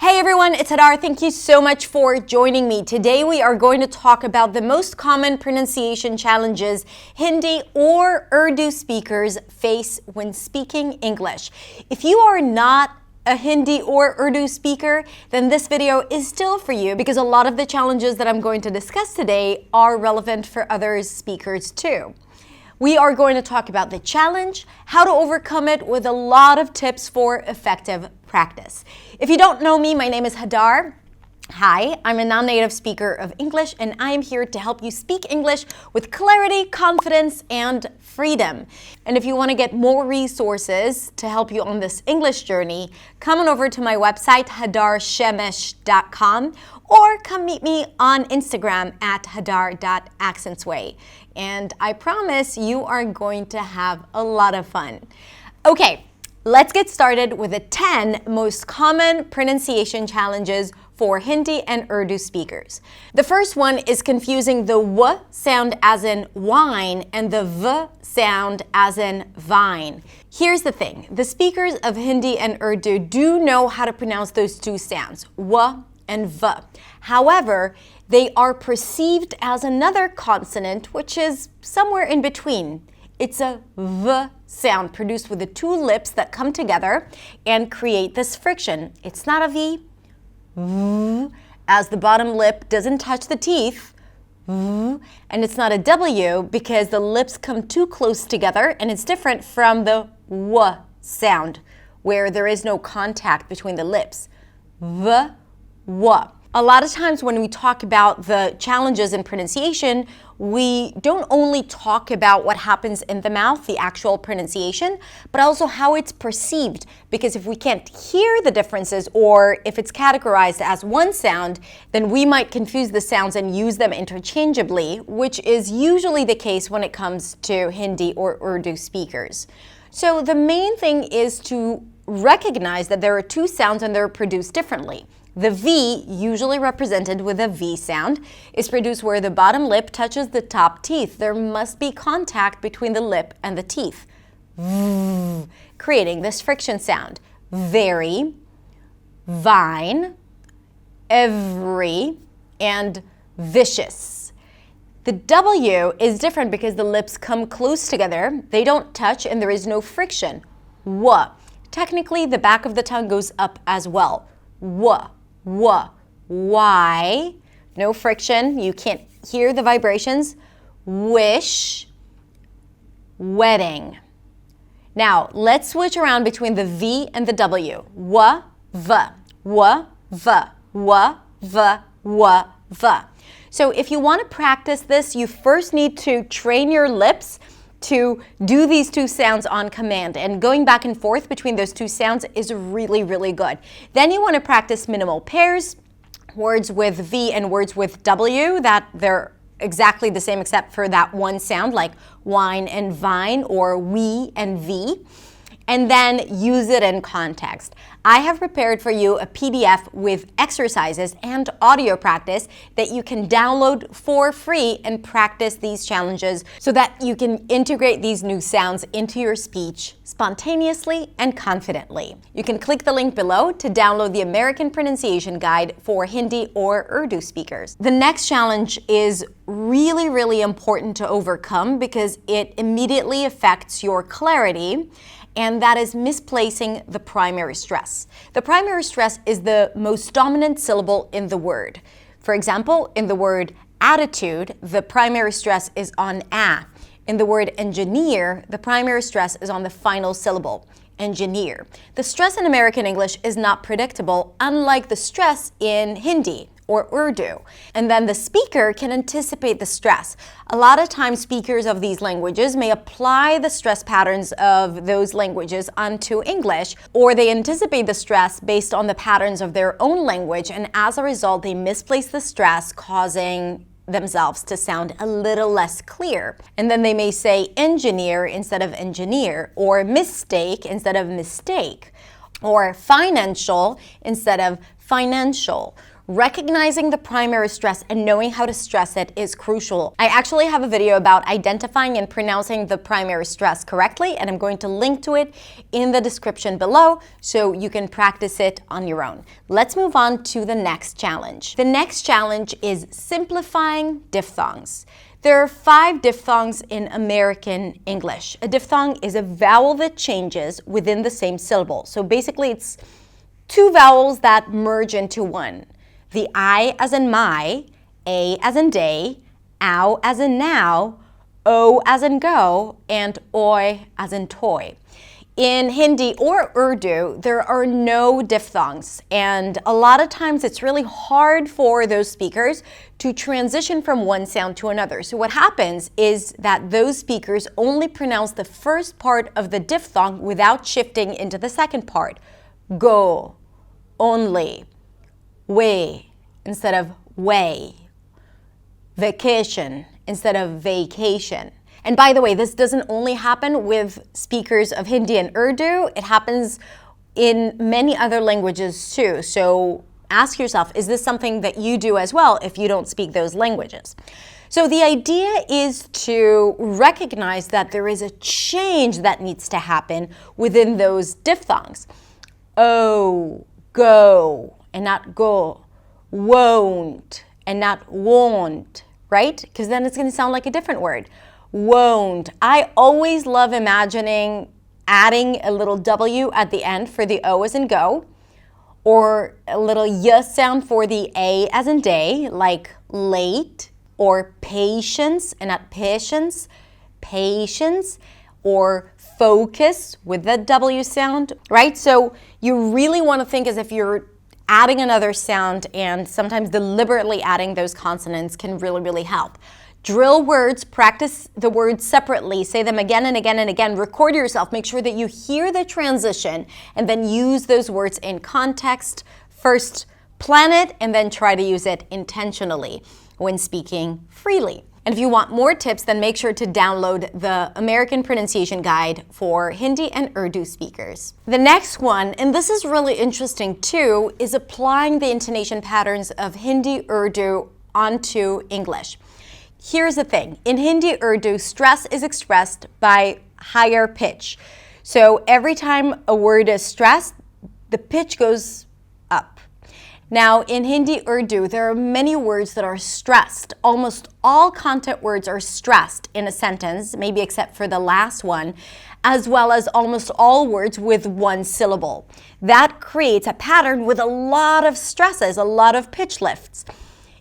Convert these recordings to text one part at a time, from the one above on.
Hey everyone, it's Hadar. Thank you so much for joining me. Today we are going to talk about the most common pronunciation challenges Hindi or Urdu speakers face when speaking English. If you are not a Hindi or Urdu speaker, then this video is still for you because a lot of the challenges that I'm going to discuss today are relevant for other speakers too. We are going to talk about the challenge, how to overcome it with a lot of tips for effective practice. If you don't know me, my name is Hadar. Hi, I'm a non-native speaker of English and I am here to help you speak English with clarity, confidence, and freedom. And if you want to get more resources to help you on this English journey, come on over to my website, hadarshemesh.com, or come meet me on Instagram at hadar.accentsway. And I promise you are going to have a lot of fun. Okay, let's get started with the 10 most common pronunciation challenges for Hindi and Urdu speakers. The first one is confusing the W sound as in wine and the V sound as in vine. Here's the thing, the speakers of Hindi and Urdu do know how to pronounce those two sounds, W and V. However, they are perceived as another consonant, which is somewhere in between. It's a V sound produced with the two lips that come together and create this friction. It's not a V, as the bottom lip doesn't touch the teeth, and it's not a W because the lips come too close together, and it's different from the W sound where there is no contact between the lips. V, W. A lot of times when we talk about the challenges in pronunciation, we don't only talk about what happens in the mouth, the actual pronunciation, but also how it's perceived. Because if we can't hear the differences or if it's categorized as one sound, then we might confuse the sounds and use them interchangeably, which is usually the case when it comes to Hindi or Urdu speakers. So the main thing is to recognize that there are two sounds and they're produced differently. The V, usually represented with a V sound, is produced where the bottom lip touches the top teeth. There must be contact between the lip and the teeth, creating this friction sound. Very, vine, every, and vicious. The W is different because the lips come close together, they don't touch, and there is no friction. W. Technically, the back of the tongue goes up as well. W. W. Why? No friction. You can't hear the vibrations. Wish. Wedding. Now, let's switch around between the V and the W. W, V. W, V. W, V. W, V. So if you want to practice this, you first need to train your lips to do these two sounds on command, and going back and forth between those two sounds is really, really good. Then you want to practice minimal pairs, words with V and words with W, that they're exactly the same except for that one sound, like wine and vine or we and V, and then use it in context. I have prepared for you a PDF with exercises and audio practice that you can download for free and practice these challenges so that you can integrate these new sounds into your speech spontaneously and confidently. You can click the link below to download the American Pronunciation Guide for Hindi or Urdu speakers. The next challenge is really, really important to overcome because it immediately affects your clarity, and that is misplacing the primary stress. The primary stress is the most dominant syllable in the word. For example, in the word attitude, the primary stress is on a. In the word engineer, the primary stress is on the final syllable, engineer. The stress in American English is not predictable, unlike the stress in Hindi or Urdu. And then the speaker can anticipate the stress. A lot of times speakers of these languages may apply the stress patterns of those languages onto English, or they anticipate the stress based on the patterns of their own language, and as a result they misplace the stress, causing themselves to sound a little less clear. And then they may say engineer instead of engineer, or mistake instead of mistake, or financial instead of financial. recognizing the primary stress and knowing how to stress it is crucial. I actually have a video about identifying and pronouncing the primary stress correctly, and I'm going to link to it in the description below so you can practice it on your own. Let's move on to the next challenge. The next challenge is simplifying diphthongs. There are 5 diphthongs in American English. A diphthong is a vowel that changes within the same syllable. So basically it's 2 vowels that merge into one. The I as in my, A as in day, ow as in now, O as in go, and oi as in toy. In Hindi or Urdu, there are no diphthongs, and a lot of times it's really hard for those speakers to transition from one sound to another. So what happens is that those speakers only pronounce the first part of the diphthong without shifting into the second part. Go, only, way instead of way, vacation instead of vacation. And by the way, this doesn't only happen with speakers of Hindi and Urdu, it happens in many other languages too. So ask yourself, is this something that you do as well if you don't speak those languages? So the idea is to recognize that there is a change that needs to happen within those diphthongs. Oh, go, and not go. Won't, and not won't, right? Because then it's going to sound like a different word. Won't. I always love imagining adding a little W at the end for the O as in go, or a little Y sound for the A as in day, like late, or patience and not patience, patience, or focus with the W sound, right? So you really want to think as if you're adding another sound, and sometimes deliberately adding those consonants can really, really help. Drill words, practice the words separately, say them again and again and again, record yourself, make sure that you hear the transition, and then use those words in context. First, plan it, and then try to use it intentionally when speaking freely. And if you want more tips, then make sure to download the American Pronunciation Guide for Hindi and Urdu speakers. The next one, and this is really interesting too, is applying the intonation patterns of Hindi, Urdu onto English. Here's the thing, in Hindi, Urdu, stress is expressed by higher pitch. So every time a word is stressed, the pitch goes up. Now in Hindi, Urdu, there are many words that are stressed. Almost all content words are stressed in a sentence, maybe except for the last one, as well as almost all words with one syllable. That creates a pattern with a lot of stresses, a lot of pitch lifts.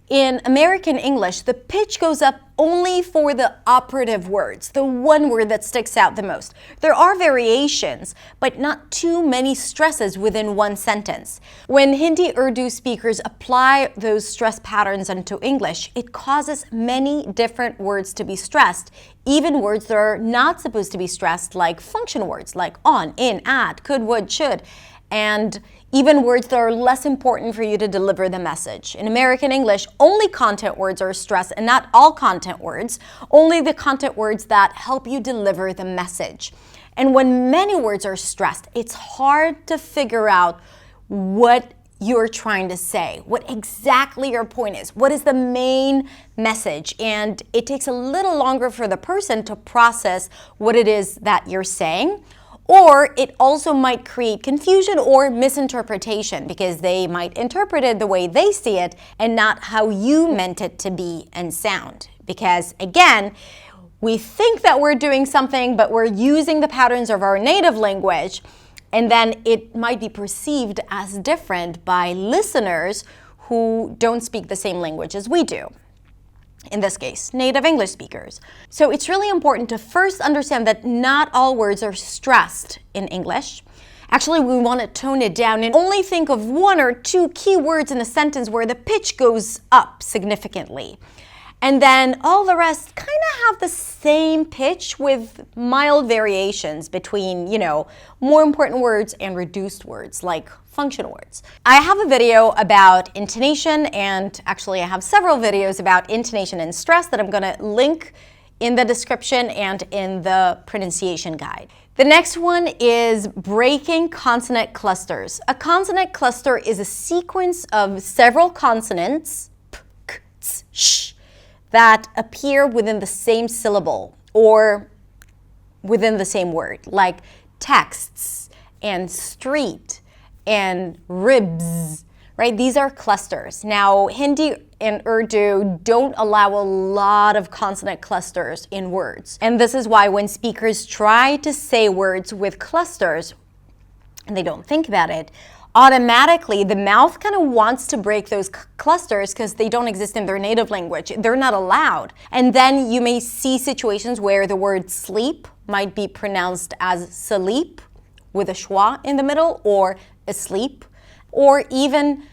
In American English, the pitch goes up only for the operative words, the one word that sticks out the most. There are variations, but not too many stresses within one sentence. When Hindi Urdu speakers apply those stress patterns into English, it causes many different words to be stressed, even words that are not supposed to be stressed, like function words like on, in, at, could, would, should, and even words that are less important for you to deliver the message. In American English, only content words are stressed, and not all content words, only the content words that help you deliver the message. And when many words are stressed, it's hard to figure out what you're trying to say, what exactly your point is, what is the main message, and it takes a little longer for the person to process what it is that you're saying. Or it also might create confusion or misinterpretation because they might interpret it the way they see it and not how you meant it to be and sound. Because again, we think that we're doing something, but we're using the patterns of our native language, and then it might be perceived as different by listeners who don't speak the same language as we do. In this case, native English speakers. So it's really important to first understand that not all words are stressed in English. Actually, we want to tone it down and only think of 1 or 2 key words in a sentence where the pitch goes up significantly. And then all the rest kind of have the same pitch with mild variations between, more important words and reduced words, like function words. I have a video about intonation, and actually I have several videos about intonation and stress that I'm going to link in the description and in the pronunciation guide. The next one is breaking consonant clusters. A consonant cluster is a sequence of several consonants p, k, ts, sh, that appear within the same syllable or within the same word, like texts and street and ribs, right? These are clusters. Now, Hindi and Urdu don't allow a lot of consonant clusters in words. And this is why when speakers try to say words with clusters, and they don't think about it, automatically the mouth kind of wants to break those clusters because they don't exist in their native language. They're not allowed. And then you may see situations where the word sleep might be pronounced as sleep with a schwa in the middle, or asleep, or even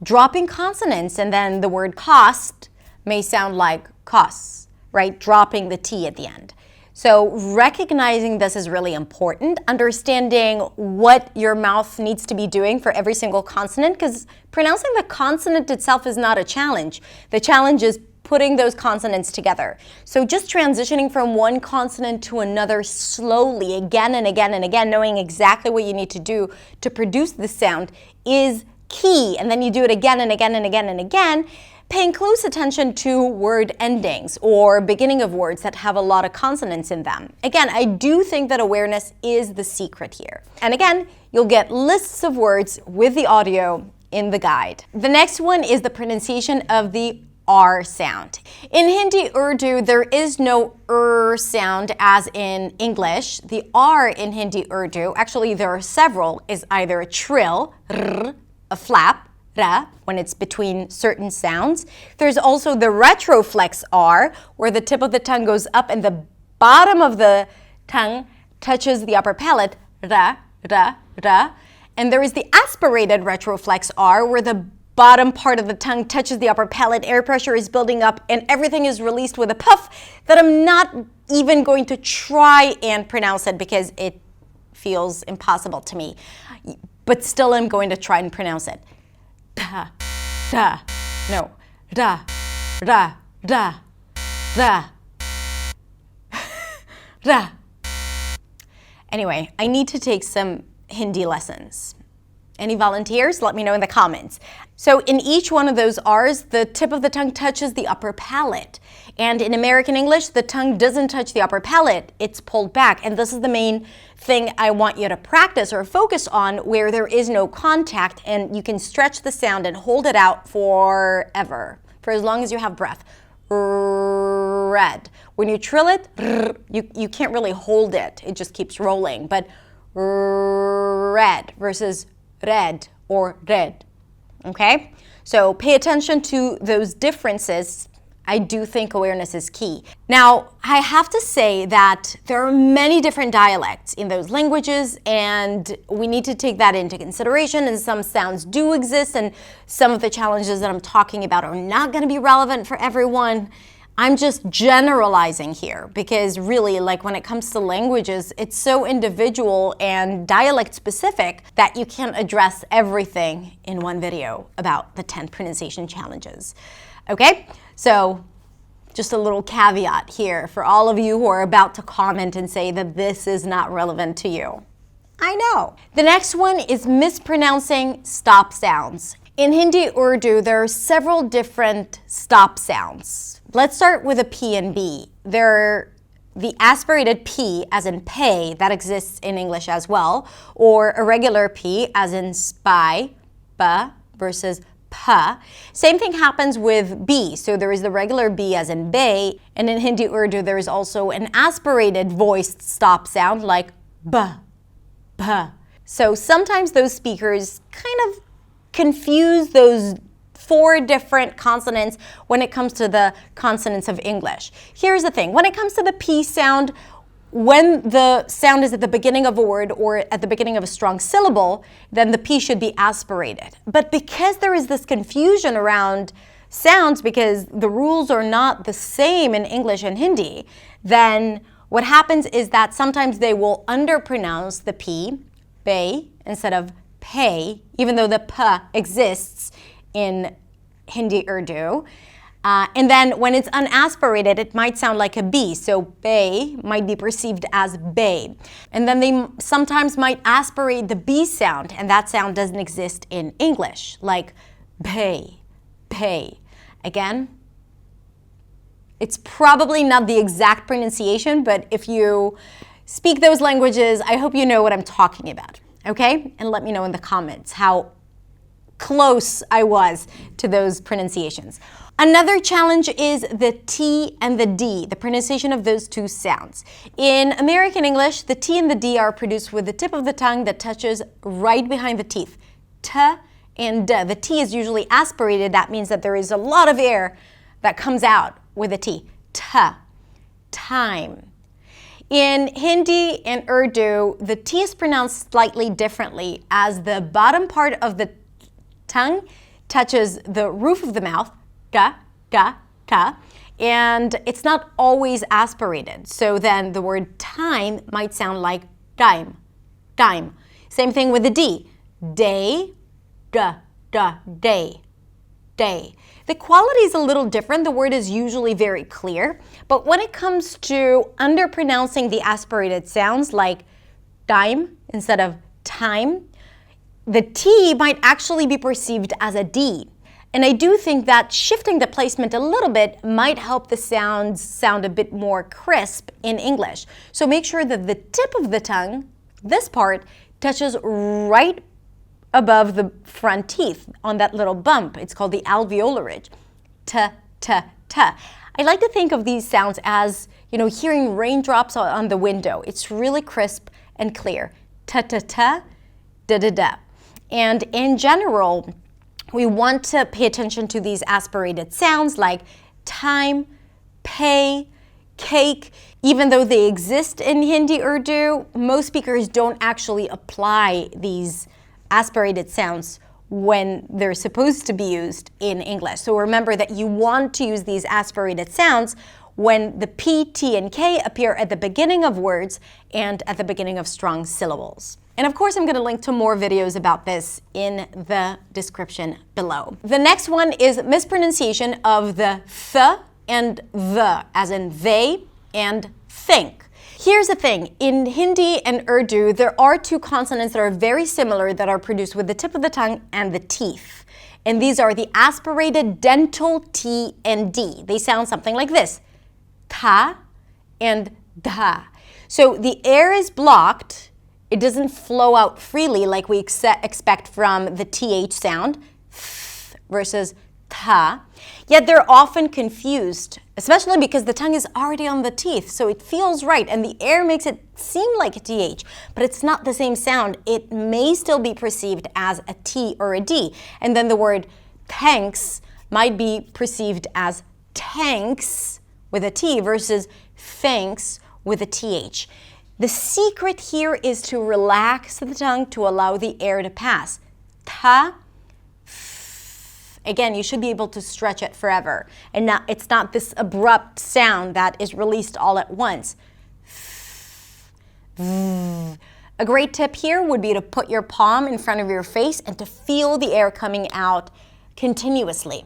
dropping consonants, and then the word cost may sound like costs, right? Dropping the T at the end. So recognizing this is really important, understanding what your mouth needs to be doing for every single consonant, because pronouncing the consonant itself is not a challenge. The challenge is putting those consonants together. So just transitioning from one consonant to another slowly, again and again and again, knowing exactly what you need to do to produce the sound is key. And then you do it again and again and again and again, paying close attention to word endings or beginning of words that have a lot of consonants in them. Again, I do think that awareness is the secret here. And again, you'll get lists of words with the audio in the guide. The next one is the pronunciation of the R sound. In Hindi Urdu, there is no sound as in English. The R in Hindi Urdu, actually there are several, is either a trill, r, a flap, ra, when it's between certain sounds. There's also the retroflex R, where the tip of the tongue goes up and the bottom of the tongue touches the upper palate, ra, ra, ra. And there is the aspirated retroflex R, where the bottom part of the tongue touches the upper palate, air pressure is building up, and everything is released with a puff that I'm not even going to try and pronounce it because it feels impossible to me. But still I'm going to try and pronounce it. Da, da, no, da, da, da, da, da. Anyway, I need to take some Hindi lessons. Any volunteers? Let me know in the comments. So in each one of those R's, the tip of the tongue touches the upper palate. And in American English, the tongue doesn't touch the upper palate, it's pulled back. And this is the main thing I want you to practice or focus on, where there is no contact and you can stretch the sound and hold it out forever, for as long as you have breath. Red. When you trill it, you can't really hold it. It just keeps rolling. But red versus red or red. Okay? So pay attention to those differences. I do think awareness is key. Now, I have to say that there are many different dialects in those languages, and we need to take that into consideration, and some sounds do exist, and some of the challenges that I'm talking about are not going to be relevant for everyone. I'm just generalizing here because really, like when it comes to languages, it's so individual and dialect specific that you can't address everything in one video about the 10 pronunciation challenges. Okay, so just a little caveat here for all of you who are about to comment and say that this is not relevant to you. I know. The next one is mispronouncing stop sounds. In Hindi Urdu, there are several different stop sounds. Let's start with a P and B. There are the aspirated P as in pay, that exists in English as well, or a regular P as in spy, ba, versus pa. Same thing happens with B. So there is the regular B as in bay, and in Hindi Urdu there is also an aspirated voiced stop sound like ba, ba. So sometimes those speakers kind of confuse those 4 different consonants when it comes to the consonants of English. Here's the thing. When it comes to the P sound, when the sound is at the beginning of a word or at the beginning of a strong syllable, then the P should be aspirated. But because there is this confusion around sounds, because the rules are not the same in English and Hindi, then what happens is that sometimes they will underpronounce the P, bay, instead of pay, even though the P exists in Hindi Urdu. And then when it's unaspirated, it might sound like a B. So bay might be perceived as bay. And then they sometimes might aspirate the B sound, and that sound doesn't exist in English, like pay, pay. Again, it's probably not the exact pronunciation, but if you speak those languages, I hope you know what I'm talking about, okay? And let me know in the comments how close I was to those pronunciations. Another challenge is the T and the D, the pronunciation of those two sounds. In American English, the T and the D are produced with the tip of the tongue that touches right behind the teeth. T and D. The T is usually aspirated. That means that there is a lot of air that comes out with a T. T. Time. In Hindi and Urdu, the T is pronounced slightly differently as the bottom part of the tongue touches the roof of the mouth, da, da, da, and it's not always aspirated. So then the word time might sound like dime, dime. Same thing with the D, day, da, da, day, day. The quality is a little different. The word is usually very clear, but when it comes to underpronouncing the aspirated sounds like dime instead of time, the T might actually be perceived as a D. And I do think that shifting the placement a little bit might help the sounds sound a bit more crisp in English. So make sure that the tip of the tongue, this part, touches right above the front teeth on that little bump. It's called the alveolar ridge. T, t, t. I like to think of these sounds as, you know, hearing raindrops on the window. It's really crisp and clear. T, t, t, da, da, da. And in general, we want to pay attention to these aspirated sounds like time, pay, cake. Even though they exist in Hindi, Urdu, most speakers don't actually apply these aspirated sounds when they're supposed to be used in English. So remember that you want to use these aspirated sounds when the P, T, and K appear at the beginning of words and at the beginning of strong syllables. And of course, I'm going to link to more videos about this in the description below. The next one is mispronunciation of the th and the, as in they and think. Here's the thing, in Hindi and Urdu, there are two consonants that are very similar that are produced with the tip of the tongue and the teeth. And these are the aspirated dental T and D. They sound something like this, tha and dha. So the air is blocked. It doesn't flow out freely like we expect from the TH sound, th versus tha. Yet they're often confused, especially because the tongue is already on the teeth, so it feels right, and the air makes it seem like a TH, but it's not the same sound. It may still be perceived as a T or a D, and then the word thanks might be perceived as tanks with a T versus thanks with a TH. The secret here is to relax the tongue to allow the air to pass. Tha, again, you should be able to stretch it forever. And now it's not this abrupt sound that is released all at once. A great tip here would be to put your palm in front of your face and to feel the air coming out continuously.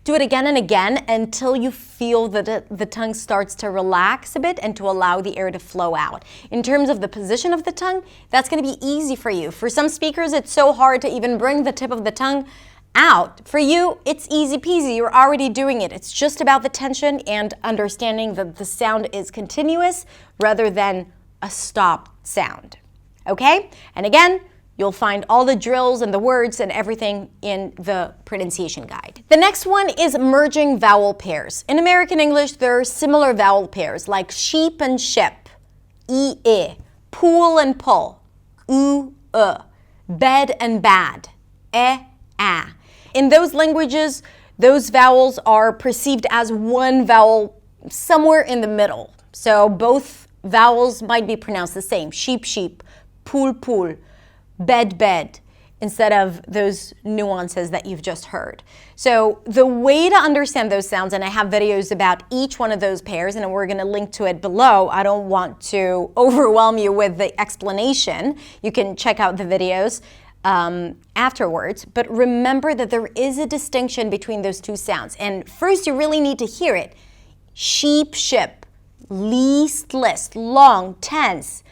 Do it again and again until you feel that the tongue starts to relax a bit and to allow the air to flow out. In terms of the position of the tongue, that's going to be easy for you. For some speakers, it's so hard to even bring the tip of the tongue out. For you, it's easy peasy. You're already doing it. It's just about the tension and understanding that the sound is continuous rather than a stopped sound. Okay? And again, you'll find all the drills and the words and everything in the pronunciation guide. The next one is merging vowel pairs. In American English, there are similar vowel pairs like sheep and ship, e, pool and pull, u, bed and bad, a. In those languages, those vowels are perceived as one vowel somewhere in the middle. So both vowels might be pronounced the same, sheep, sheep, pool, pool, bed, bed, instead of those nuances that you've just heard. So the way to understand those sounds, and I have videos about each one of those pairs, and we're going to link to it below. I don't want to overwhelm you with the explanation. You can check out the videos. afterwards, but remember that there is a distinction between those two sounds. And first, you really need to hear it. Sheep, ship, least, list, long, tense,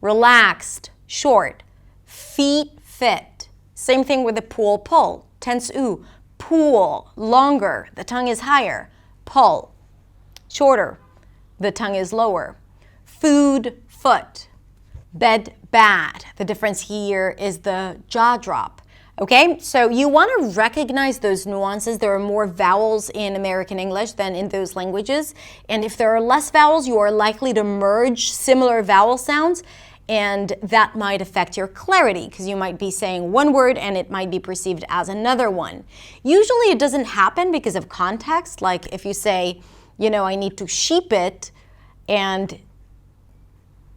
relaxed, short, feet, fit. Same thing with the pool, pull, tense, oo, pool, longer, the tongue is higher, pull, shorter, the tongue is lower, food, foot, bed, bad. The difference here is the jaw drop. Okay, so you want to recognize those nuances. There are more vowels in American English than in those languages. And if there are less vowels, you are likely to merge similar vowel sounds, and that might affect your clarity because you might be saying one word and it might be perceived as another one. Usually it doesn't happen because of context. Like if you say, you know, I need to sheep it, and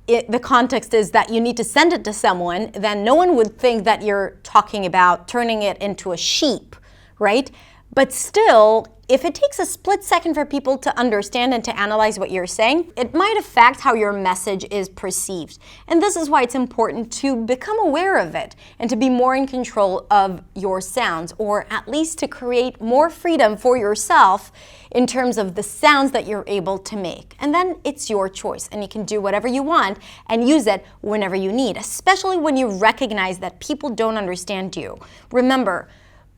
the context is that you need to send it to someone, then no one would think that you're talking about turning it into a sheep, right? But still, if it takes a split second for people to understand and to analyze what you're saying, it might affect how your message is perceived. And this is why it's important to become aware of it and to be more in control of your sounds, or at least to create more freedom for yourself in terms of the sounds that you're able to make. And then it's your choice, and you can do whatever you want and use it whenever you need, especially when you recognize that people don't understand you. Remember,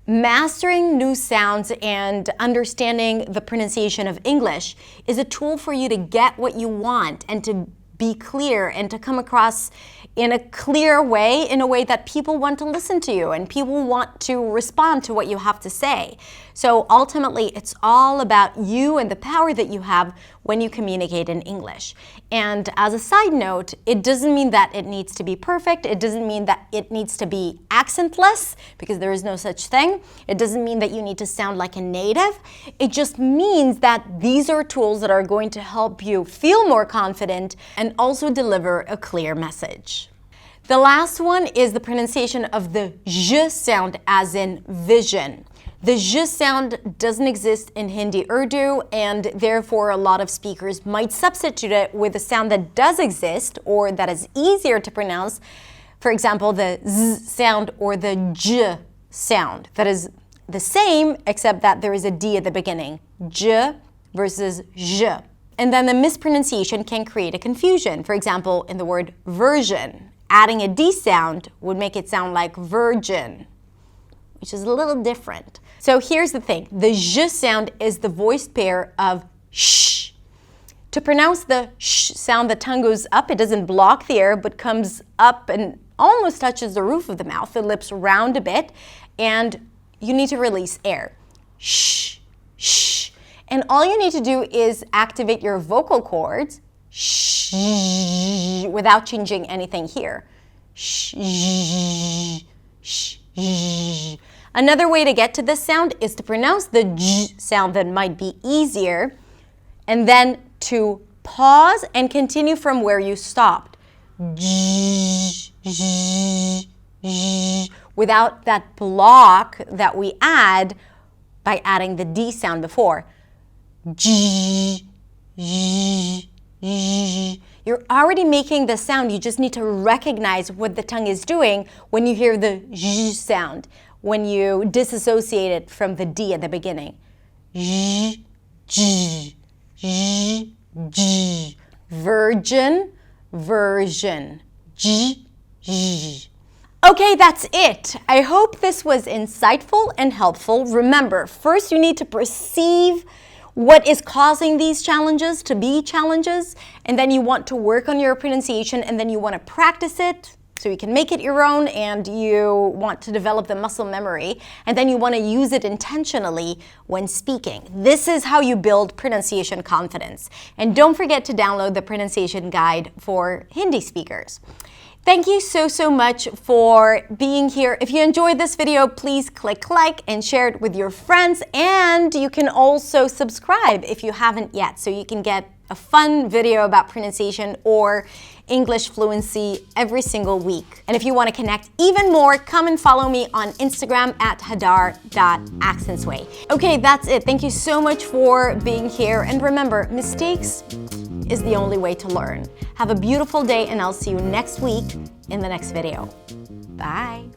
mastering new sounds and understanding the pronunciation of English is a tool for you to get what you want and to be clear and to come across in a clear way, in a way that people want to listen to you and people want to respond to what you have to say. So ultimately, it's all about you and the power that you have when you communicate in English. And as a side note, it doesn't mean that it needs to be perfect. It doesn't mean that it needs to be accentless, because there is no such thing. It doesn't mean that you need to sound like a native. It just means that these are tools that are going to help you feel more confident and also deliver a clear message. The last one is the pronunciation of the j sound, as in vision. The j sound doesn't exist in Hindi Urdu, and therefore a lot of speakers might substitute it with a sound that does exist or that is easier to pronounce. For example, the z sound or the j sound. That is the same, except that there is a d at the beginning. J versus j. And then the mispronunciation can create a confusion. For example, in the word version, adding a d sound would make it sound like virgin, which is a little different. So here's the thing. The j sound is the voiced pair of sh. To pronounce the sh sound, the tongue goes up. It doesn't block the air, but comes up and almost touches the roof of the mouth. The lips round a bit, and you need to release air. Sh, sh. And all you need to do is activate your vocal cords, sh, without changing anything here. Sh, sh, sh. Another way to get to this sound is to pronounce the j sound that might be easier, and then to pause and continue from where you stopped. J, j, j, without that block that we add by adding the d sound before. J, j, j. You're already making the sound. You just need to recognize what the tongue is doing when you hear the j sound, when you disassociate it from the d at the beginning. J, j, j, j. Virgin, version. J, j. Okay, that's it. I hope this was insightful and helpful. Remember, first you need to perceive what is causing these challenges to be challenges, and then you want to work on your pronunciation, and then you want to practice it so you can make it your own, and you want to develop the muscle memory, and then you want to use it intentionally when speaking. This is how you build pronunciation confidence. And don't forget to download the pronunciation guide for Hindi speakers. Thank you so much for being here. If you enjoyed this video, please click like and share it with your friends. And you can also subscribe if you haven't yet, so you can get a fun video about pronunciation or English fluency every single week. And if you want to connect even more, come and follow me on Instagram at hadar.accentsway. Okay, that's it. Thank you so much for being here. And remember, mistakes is the only way to learn. Have a beautiful day, and I'll see you next week in the next video. Bye.